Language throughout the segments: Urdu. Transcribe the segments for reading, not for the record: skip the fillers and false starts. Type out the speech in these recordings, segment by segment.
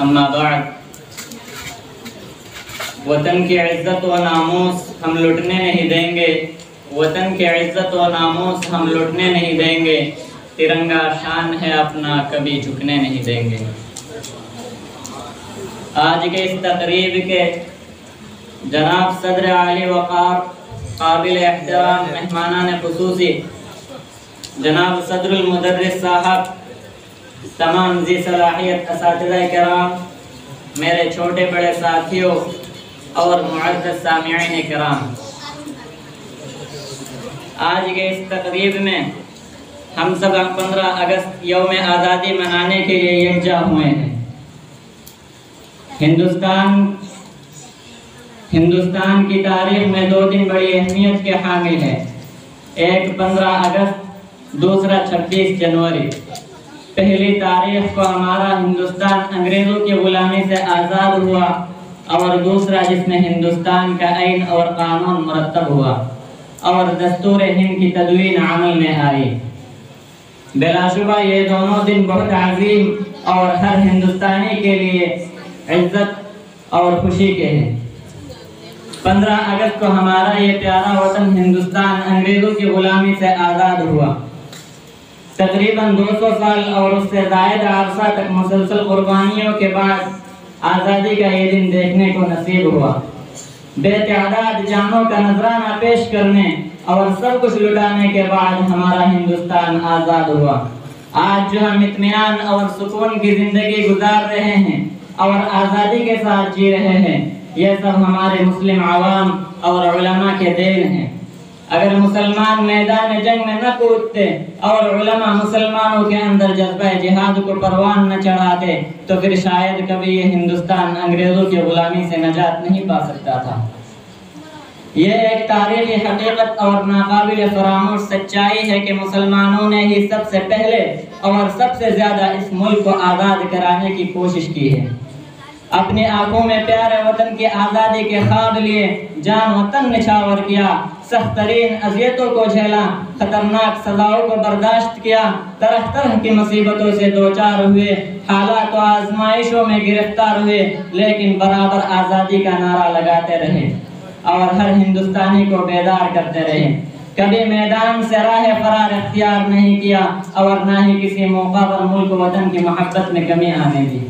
اما بعد، وطن کی عزت و ناموس ہم لٹنے نہیں دیں گے، وطن کی عزت و ناموس ہم لٹنے نہیں دیں گے، ترنگا شان ہے اپنا کبھی جھکنے نہیں دیں گے۔ آج کے اس تقریب کے جناب صدر عالی وقار قابل احترام مہمانان خصوصی جناب صدر المدرس صاحب، تمام ذی صلاحیت اساتذہ کرام، میرے چھوٹے بڑے ساتھیوں اور معزز سامعین کرام، آج کے اس تقریب میں ہم سب 15 اگست یوم آزادی منانے کے لیے یکجا ہوئے ہیں۔ ہندوستان کی تاریخ میں 2 دن بڑی اہمیت کے حامل ہے، ایک 15 اگست، دوسرا 26 جنوری۔ پہلی تاریخ کو ہمارا ہندوستان انگریزوں کی غلامی سے آزاد ہوا، اور دوسرا جس میں ہندوستان کا آئین اور قانون مرتب ہوا اور دستور ہند کی تدوین عمل میں آئی۔ بلا شبہ یہ دونوں دن بہت عظیم اور ہر ہندوستانی کے لیے عزت اور خوشی کے ہیں۔ 15 اگست کو ہمارا یہ پیارا وطن ہندوستان انگریزوں کی غلامی سے آزاد ہوا۔ تقریباً 200 سال اور اس سے زائد عرصہ تک مسلسل قربانیوں کے بعد آزادی کا یہ دن دیکھنے کو نصیب ہوا۔ بے تعداد جانوں کا نذرانہ پیش کرنے اور سب کچھ لٹانے کے بعد ہمارا ہندوستان آزاد ہوا۔ آج جو ہم اطمینان اور سکون کی زندگی گزار رہے ہیں اور آزادی کے ساتھ جی رہے ہیں، یہ سب ہمارے مسلم عوام اور علماء کے دین ہیں۔ اگر مسلمان میدان جنگ میں نہ کودتے اور علماء مسلمانوں کے اندر جذبہ جہاد کو پروان نہ چڑھاتے تو پھر شاید کبھی یہ ہندوستان انگریزوں کی غلامی سے نجات نہیں پا سکتا تھا۔ یہ ایک تاریخی حقیقت اور ناقابل فراموش سچائی ہے کہ مسلمانوں نے ہی سب سے پہلے اور سب سے زیادہ اس ملک کو آزاد کرانے کی کوشش کی ہے۔ اپنی آنکھوں میں پیارے وطن کی آزادی کے خواب لیے، جان وطن نچھاور کیا، سخت ترین اذیتوں کو جھیلا، خطرناک سزاؤں کو برداشت کیا، طرح طرح کی مصیبتوں سے دوچار ہوئے، حالات و آزمائشوں میں گرفتار ہوئے، لیکن برابر آزادی کا نعرہ لگاتے رہے اور ہر ہندوستانی کو بیدار کرتے رہے۔ کبھی میدان سے راہ فرار اختیار نہیں کیا اور نہ ہی کسی موقع پر ملک وطن کی محبت میں کمی آنے دی۔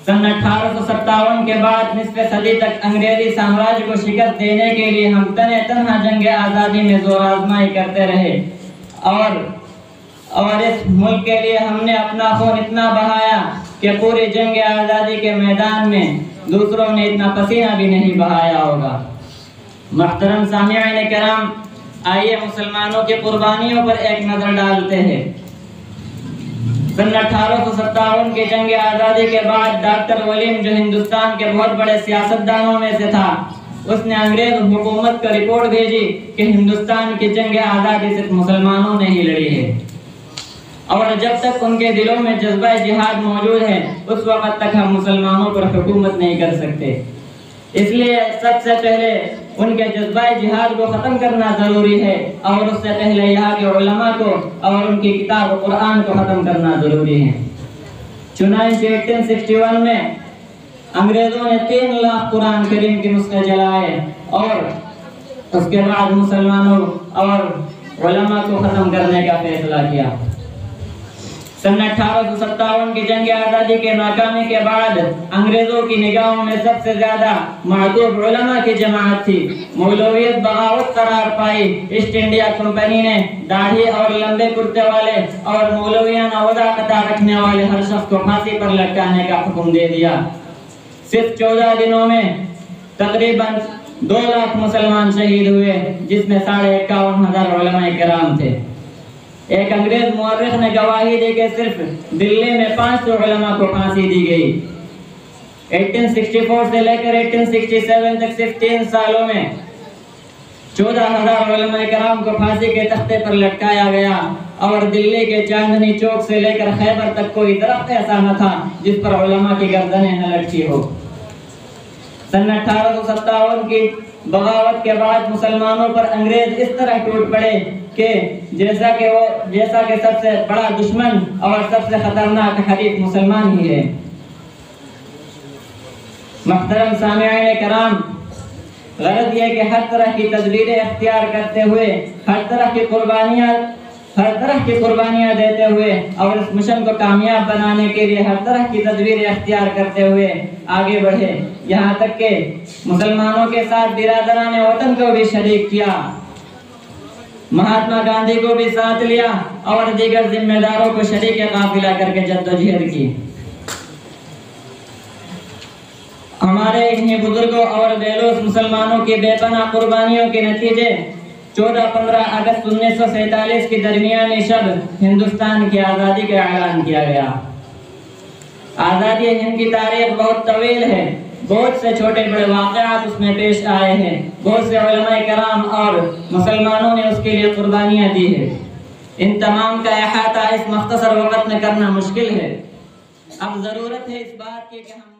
سن 1857 کے بعد نصف صدی تک انگریزی سامراج کو شکست دینے کے لیے ہم تنہا جنگ آزادی میں زور آزمائی کرتے رہے، اور اس ملک کے لیے ہم نے اپنا خون اتنا بہایا کہ پوری جنگ آزادی کے میدان میں دوسروں نے اتنا پسینہ بھی نہیں بہایا ہوگا۔ محترم سامعین کرام، آئیے مسلمانوں کی قربانیوں پر ایک نظر ڈالتے ہیں۔ سن 1857 کی جنگ آزادی کے بعد ڈاکٹر ولیم، جو ہندوستان کے بہت بڑے سیاستدانوں میں سے تھا، اس نے انگریز حکومت کو رپورٹ بھیجی کہ ہندوستان کی جنگ آزادی صرف مسلمانوں نے ہی لڑی ہے، اور جب تک ان کے دلوں میں جذبہ جہاد موجود ہے اس وقت تک ہم مسلمانوں پر حکومت نہیں کر سکتے۔ اس لیے سب سے پہلے ان کے جذبہ جہاد کو ختم کرنا ضروری ہے، اور اس سے پہلے یہاں کے علماء کو اور ان کی کتاب قرآن کو ختم کرنا ضروری ہے۔ چنانچہ 1861 میں انگریزوں نے 3 لاکھ قرآن کریم کے نسخے جلائے اور اس کے بعد مسلمانوں اور علماء کو ختم کرنے کا فیصلہ کیا۔ سن 1857 کی جنگ آزادی کے ناکامی کے بعد انگریزوں کی نگاہوں میں سب سے زیادہ معذوب علماء کی جماعت تھی۔ مولویت بغاوت قرار پائی۔ ایسٹ انڈیا کمپنی نے داڑھی اور لمبے کرتے والے اور مولویانہ وضاحت رکھنے والے ہر شخص کو پھانسی پر لٹکانے کا حکم دے دیا۔ صرف 14 دنوں میں تقریباً 2 لاکھ مسلمان شہید ہوئے، جس میں 51,500 علماء کرام تھے۔ ایک انگریز مورخ نے گواہی دی کہ صرف دلی میں 500 علماء کو پھانسی دی گئی۔ 1864 سے لے کر 1867 تک صرف 3 سالوں میں 14,000 علماء کرام کو پھانسی کے تختے پر لٹکایا گیا، اور دلی کے چاندنی چوک سے لے کر خیبر تک کوئی درخت ایسا نہ تھا جس پر علماء کی گردنیں نہ لٹکی ہو۔ سن 1857 کی بغاوت کے بعد مسلمانوں پر انگریز اس طرح ٹوٹ پڑے کہ جیسا کہ سب سے بڑا دشمن اور سب سے خطرناک حریف مسلمان ہی ہے۔ محترم سامعین کرام، غرض یہ کہ ہر طرح کی تدبیریں اختیار کرتے ہوئے، ہر طرح کی قربانیاں دیتے ہوئے اور اس مشن کو کامیاب بنانے کے لیے ہر طرح کی تدبیریں اختیار کرتے ہوئے آگے بڑھے، یہاں تک کہ مسلمانوں کے ساتھ برادران وطن کو بھی شریک کیا، مہاتما گاندھی کو بھی ساتھ لیا اور دیگر ذمہ داروں کو شریک قافلہ کر کے جدوجہد کی۔ ہمارے انہی بزرگوں اور بیلوس مسلمانوں کی بے پناہ قربانیوں کے نتیجے 14-15 اگست 1947 کی درمیانی شب ہندوستان کی آزادی کا اعلان کیا گیا۔ آزادی ہند کی تاریخ بہت طویل ہے، بہت سے چھوٹے بڑے واقعات اس میں پیش آئے ہیں، بہت سے علماء کرام اور مسلمانوں نے اس کے لیے قربانیاں دی ہیں۔ ان تمام کا احاطہ اس مختصر وقت میں کرنا مشکل ہے۔ اب ضرورت ہے اس بات کی کہ ہم